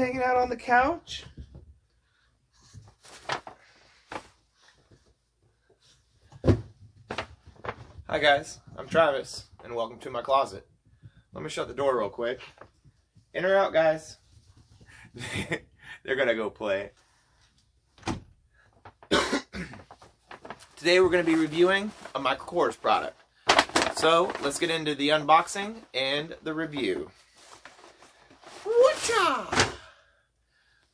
hanging out on the couch. Hi guys, I'm Travis, and welcome to my closet. Let me shut the door real quick. In or out, guys? They're gonna go play. Today we're gonna be reviewing a Michael Kors product. So let's get into the unboxing and the review. Whatcha!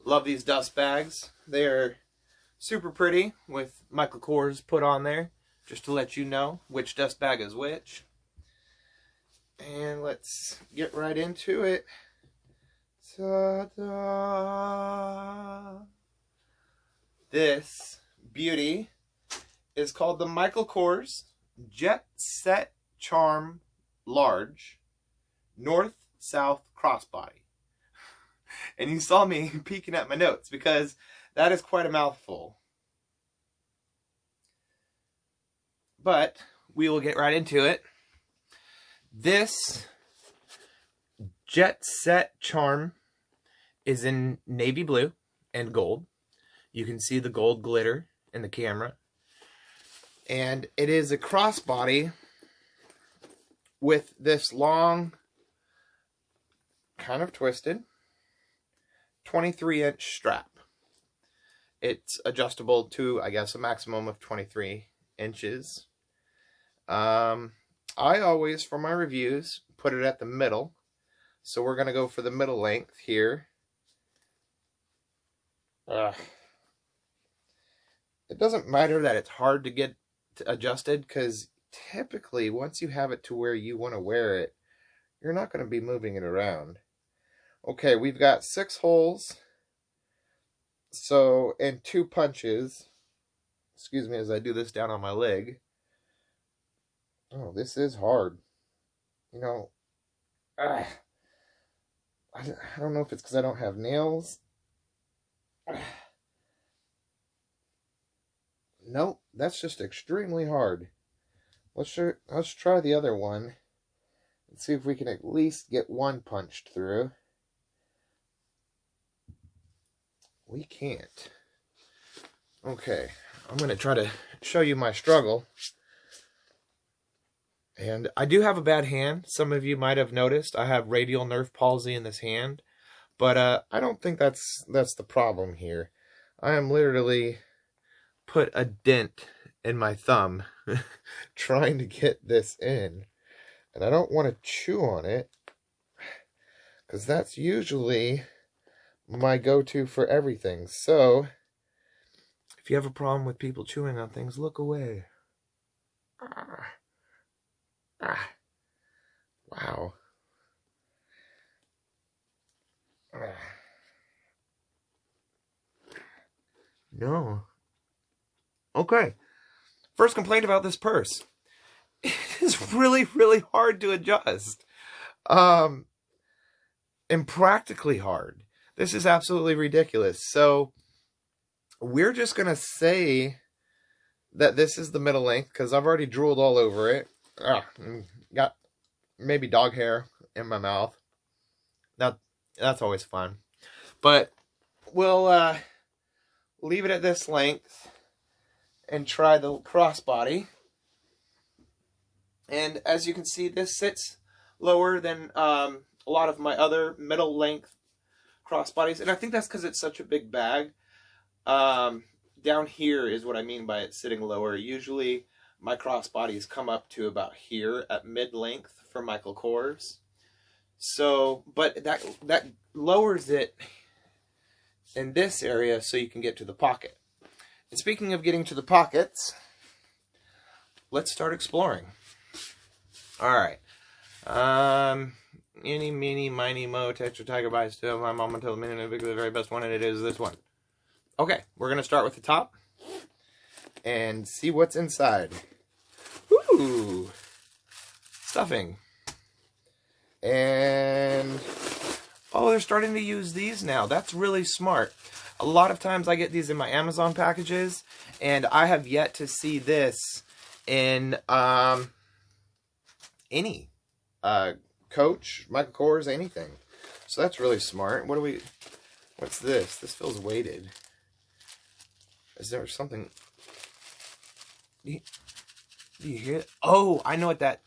Love these dust bags. They are super pretty with Michael Kors put on there, just to let you know which dust bag is which. And let's get right into it. Ta-da! This beauty is called the Michael Kors Jet Set Charm Large North-South Crossbody. And you saw me peeking at my notes because that is quite a mouthful. But we will get right into it. This Jet Set Charm is in navy blue and gold. You can see the gold glitter in the camera. And it is a crossbody with this long, kind of twisted, 23-inch strap. It's adjustable to, I guess, a maximum of 23 inches. I always, for my reviews, put it at the middle. So we're going to go for the middle length here. It doesn't matter that it's hard to get adjusted, because typically once you have it to where you want to wear it, you're not going to be moving it around. Okay, we've got 6 holes, so, and 2 punches. Excuse me as I do this down on my leg. Oh, this is hard. You know, I don't know if it's because I don't have nails. Nope, that's just extremely hard. Let's try the other one and see if we can at least get one punched through. We can't. Okay, I'm going to try to show you my struggle. And I do have a bad hand. Some of you might have noticed I have radial nerve palsy in this hand. But I don't think that's the problem here. I am literally put a dent in my thumb trying to get this in. And I don't want to chew on it, because that's usually my go-to for everything. So, if you have a problem with people chewing on things, look away. Wow. No. Okay. First complaint about this purse. It is really, really hard to adjust. And practically hard. This is absolutely ridiculous. So, we're just going to say that this is the middle length, because I've already drooled all over it. Got maybe dog hair in my mouth. That's always fun. But we'll leave it at this length and try the crossbody. And as you can see, this sits lower than a lot of my other middle length crossbodies. And I think that's because it's such a big bag. Down here is what I mean by it sitting lower. Usually my crossbodies come up to about here at mid-length for Michael Kors. So, but that lowers it in this area so you can get to the pocket. And speaking of getting to the pockets, let's start exploring. Alright. Eeny, meeny, miny, mo, Tetra, Tiger, buys still, my mom until the minute, the very best one, and it is this one. Okay, we're going to start with the top and see what's inside. Ooh, stuffing. And, oh, they're starting to use these now. That's really smart. A lot of times I get these in my Amazon packages, and I have yet to see this in any Coach, Michael Kors, anything. So that's really smart. What do we... What's this? This feels weighted. Is there something... Do you hear it? Oh, I know what that...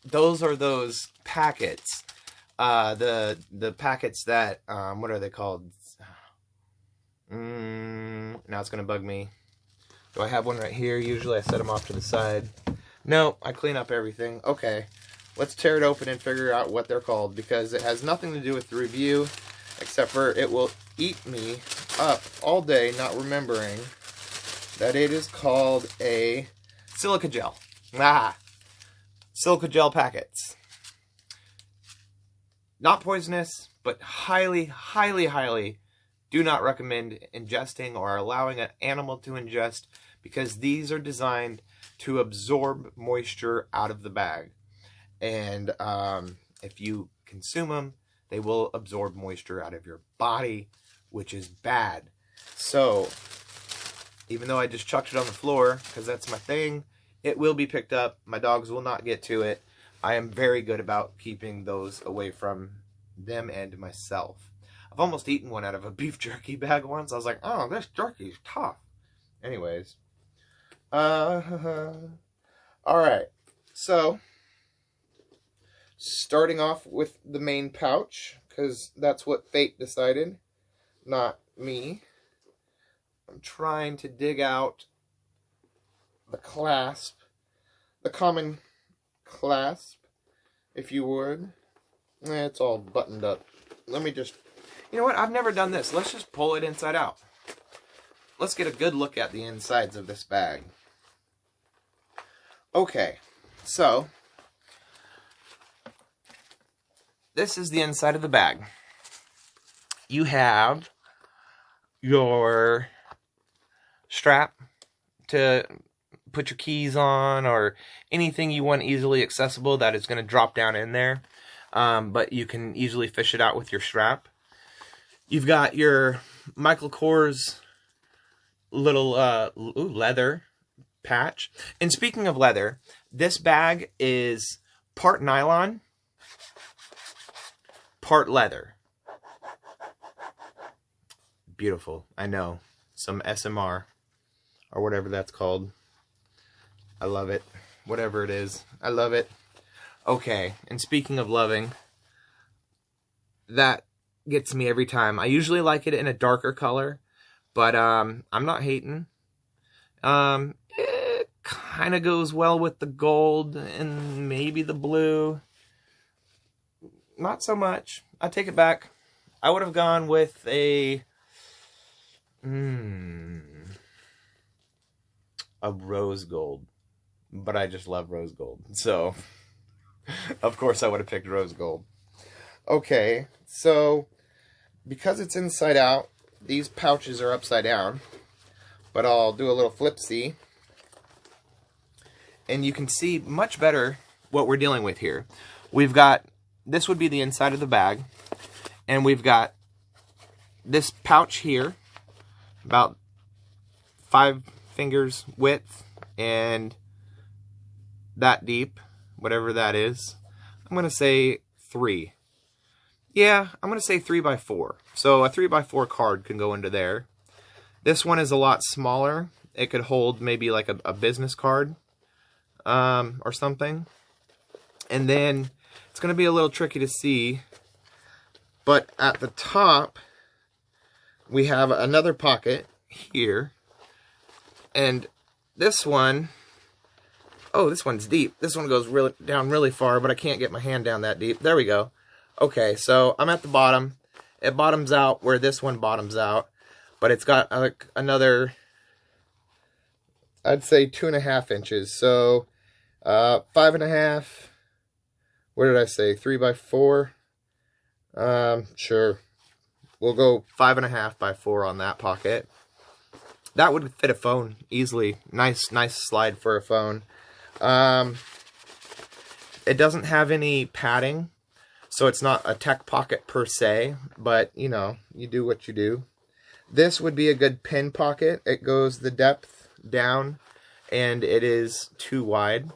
Those are those packets. The packets that... what are they called? Now it's going to bug me. Do I have one right here? Usually I set them off to the side. No, I clean up everything. Okay, let's tear it open and figure out what they're called, because it has nothing to do with the review, except for it will eat me up all day not remembering that it is called a silica gel. Silica gel packets. Not poisonous, but highly, highly, highly do not recommend ingesting or allowing an animal to ingest, because these are designed to absorb moisture out of the bag. And if you consume them, they will absorb moisture out of your body, which is bad. So, even though I just chucked it on the floor, because that's my thing, it will be picked up. My dogs will not get to it. I am very good about keeping those away from them and myself. I've almost eaten one out of a beef jerky bag once. I was like, oh, this jerky's tough. Anyways. Alright. So, starting off with the main pouch, because that's what fate decided, not me. I'm trying to dig out the clasp, the common clasp, if you would. It's all buttoned up. Let me just... You know what? I've never done this. Let's just pull it inside out. Let's get a good look at the insides of this bag. Okay, so this is the inside of the bag. You have your strap to put your keys on, or anything you want easily accessible that is going to drop down in there. But you can easily fish it out with your strap. You've got your Michael Kors little leather patch. And speaking of leather, this bag is part nylon, part leather. Beautiful. I know. Some SMR, or whatever that's called. I love it. Whatever it is. I love it. Okay, and speaking of loving, that gets me every time. I usually like it in a darker color, but I'm not hating. It kind of goes well with the gold and maybe the blue. Not so much. I take it back. I would have gone with a rose gold, but I just love rose gold, so of course I would have picked rose gold. Okay, so because it's inside out, these pouches are upside down, but I'll do a little flip-see, and you can see much better what we're dealing with here. We've got, this would be the inside of the bag, and we've got this pouch here, about 5 fingers width, and that deep, whatever that is. I'm going to say 3. Yeah, I'm going to say 3x4. So a 3x4 card can go into there. This one is a lot smaller. It could hold maybe like a business card or something. And then it's going to be a little tricky to see, but at the top we have another pocket here. And this one, oh, this one's deep. This one goes really down really far, but I can't get my hand down that deep. There we go. Okay, so I'm at the bottom. It bottoms out where this one bottoms out, but it's got like another, I'd say 2.5 inches. So 5.5. What did I say? 3x4. Sure. We'll go 5.5x4 on that pocket. That would fit a phone easily. Nice slide for a phone. It doesn't have any padding, so it's not a tech pocket per se, but, you know, you do what you do. This would be a good pin pocket. It goes the depth down, and it is too wide.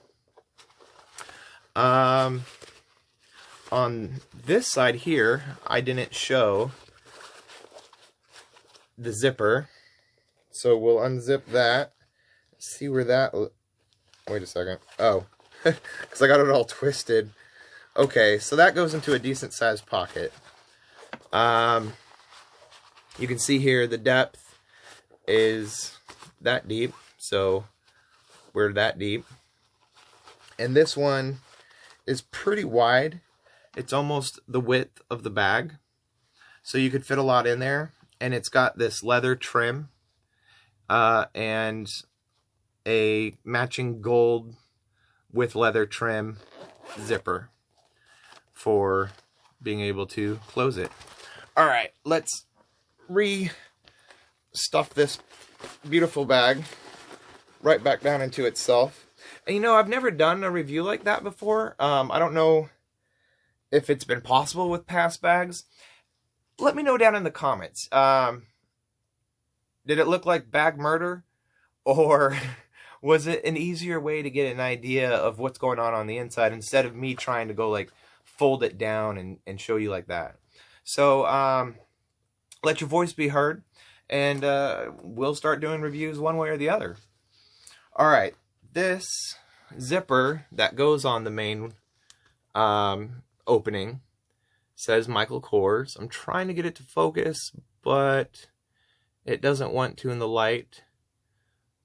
on this side here, I didn't show the zipper. So we'll unzip that. See where that... Wait a second. Oh, because I got it all twisted. Okay, so that goes into a decent sized pocket. You can see here the depth is that deep, so we're that deep. And this one is pretty wide. It's almost the width of the bag, so you could fit a lot in there. And it's got this leather trim and a matching gold with leather trim zipper for being able to close it. All right, let's re-stuff this beautiful bag right back down into itself. And you know, I've never done a review like that before. I don't know if it's been possible with past bags. Let me know down in the comments. Did it look like bag murder? Or was it an easier way to get an idea of what's going on the inside instead of me trying to go like fold it down and show you like that? So let your voice be heard, and we'll start doing reviews one way or the other. All right, this zipper that goes on the main opening says Michael Kors. I'm trying to get it to focus, but it doesn't want to in the light.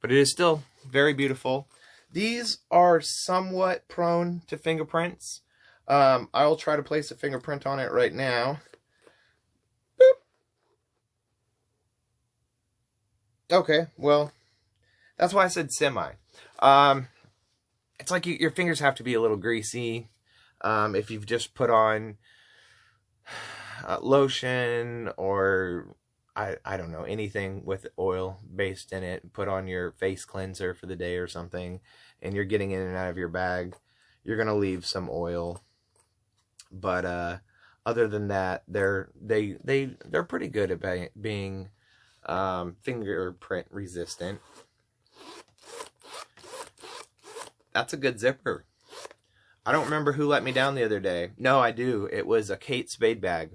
But it is still very beautiful. These are somewhat prone to fingerprints. I'll try to place a fingerprint on it right now. Boop. Okay, well, that's why I said semi. It's like your fingers have to be a little greasy. If you've just put on lotion or I don't know, anything with oil based in it, put on your face cleanser for the day or something, and you're getting in and out of your bag, you're gonna leave some oil. But other than that, they're pretty good at being fingerprint resistant. That's a good zipper. I don't remember who let me down the other day. No, I do. It was a Kate Spade bag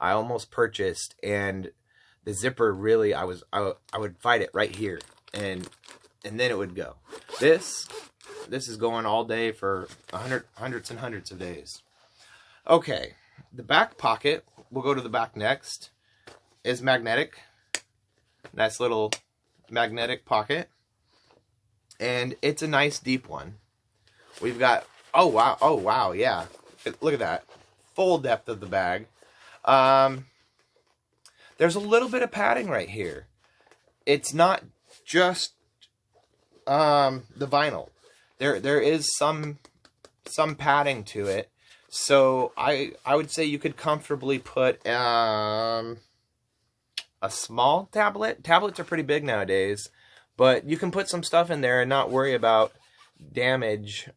I almost purchased, and the zipper really, I would fight it right here, and then it would go. This is going all day for hundreds and hundreds of days. Okay, the back pocket, we'll go to the back next, is magnetic. Nice little magnetic pocket, and it's a nice deep one. We've got, oh wow, yeah, look at that, full depth of the bag. There's a little bit of padding right here. It's not just the vinyl. There is some padding to it. So I would say you could comfortably put a small tablet. Tablets are pretty big nowadays, but you can put some stuff in there and not worry about damage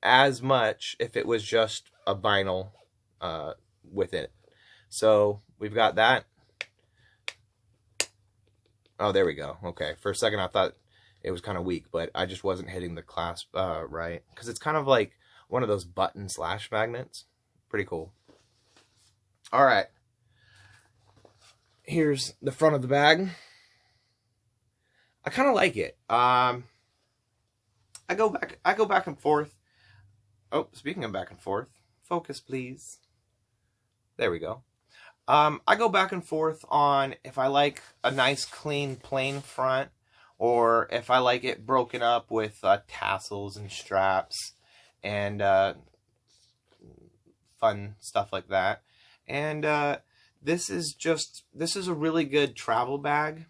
as much if it was just a vinyl with it. So we've got that. Oh, there we go. Okay, for a second I thought it was kind of weak, but I just wasn't hitting the clasp right, because it's kind of like one of those button slash magnets. Pretty cool. All right, here's the front of the bag. I kind of like it. I go back and forth. Oh, speaking of back and forth, focus please. There we go. I go back and forth on if I like a nice clean plain front, or if I like it broken up with tassels and straps and fun stuff like that. And this is a really good travel bag.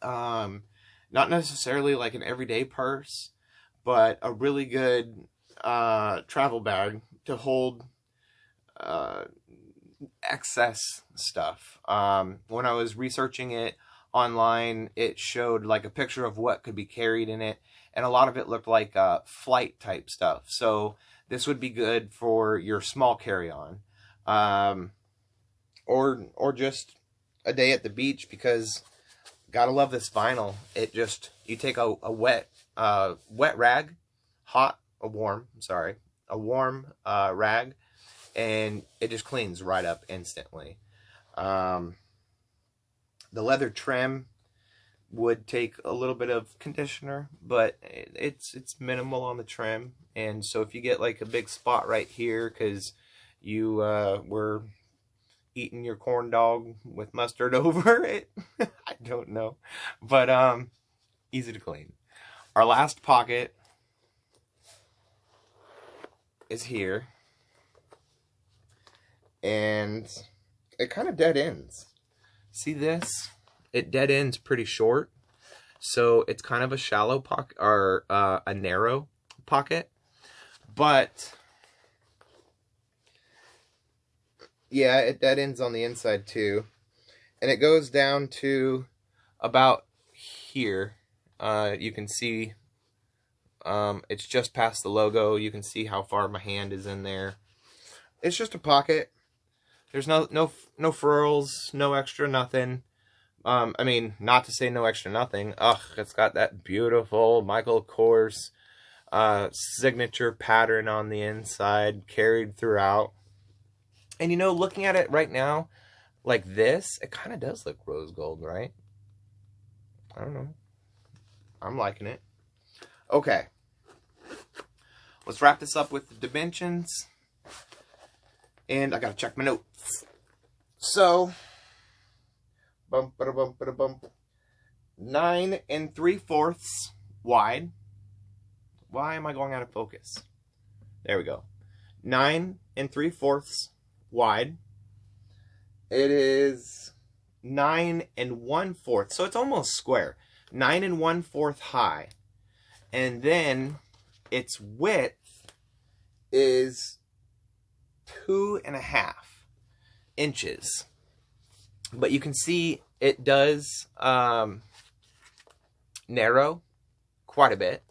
Not necessarily like an everyday purse, but a really good travel bag to hold excess stuff. When I was researching it online, it showed like a picture of what could be carried in it, and a lot of it looked like flight type stuff. So this would be good for your small carry-on, or just a day at the beach, because gotta love this vinyl. It just, you take a wet rag, a a warm rag, and it just cleans right up instantly. The leather trim would take a little bit of conditioner, but it's minimal on the trim. And so if you get like a big spot right here because you were eating your corn dog with mustard over it, I don't know, but easy to clean. Our last pocket is here, and it kind of dead ends. See this? It dead ends pretty short, so it's kind of a shallow pocket, or a narrow pocket. But yeah, it dead ends on the inside too, and it goes down to about here. You can see it's just past the logo. You can see how far my hand is in there. It's just a pocket. There's no frills, no extra nothing. I mean, not to say no extra nothing. Ugh, it's got that beautiful Michael Kors signature pattern on the inside, carried throughout. And you know, looking at it right now, like this, it kind of does look rose gold, right? I don't know. I'm liking it. Okay. Let's wrap this up with the dimensions. And I gotta check my notes. So, 9 3/4 wide. Why am I going out of focus? There we go. 9 3/4 wide. It is 9 1/4, so it's almost square. 9 1/4 high, and then its width is 2.5 inches. But you can see it does narrow quite a bit.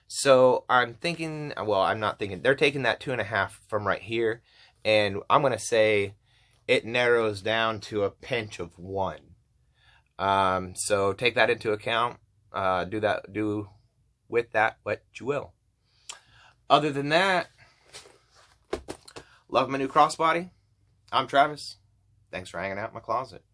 So I'm thinking, well, I'm not thinking, they're taking that 2.5 from right here, and I'm going to say it narrows down to a pinch of 1. So take that into account. Do with that what you will. Other than that, love my new crossbody. I'm Travis. Thanks for hanging out in my closet.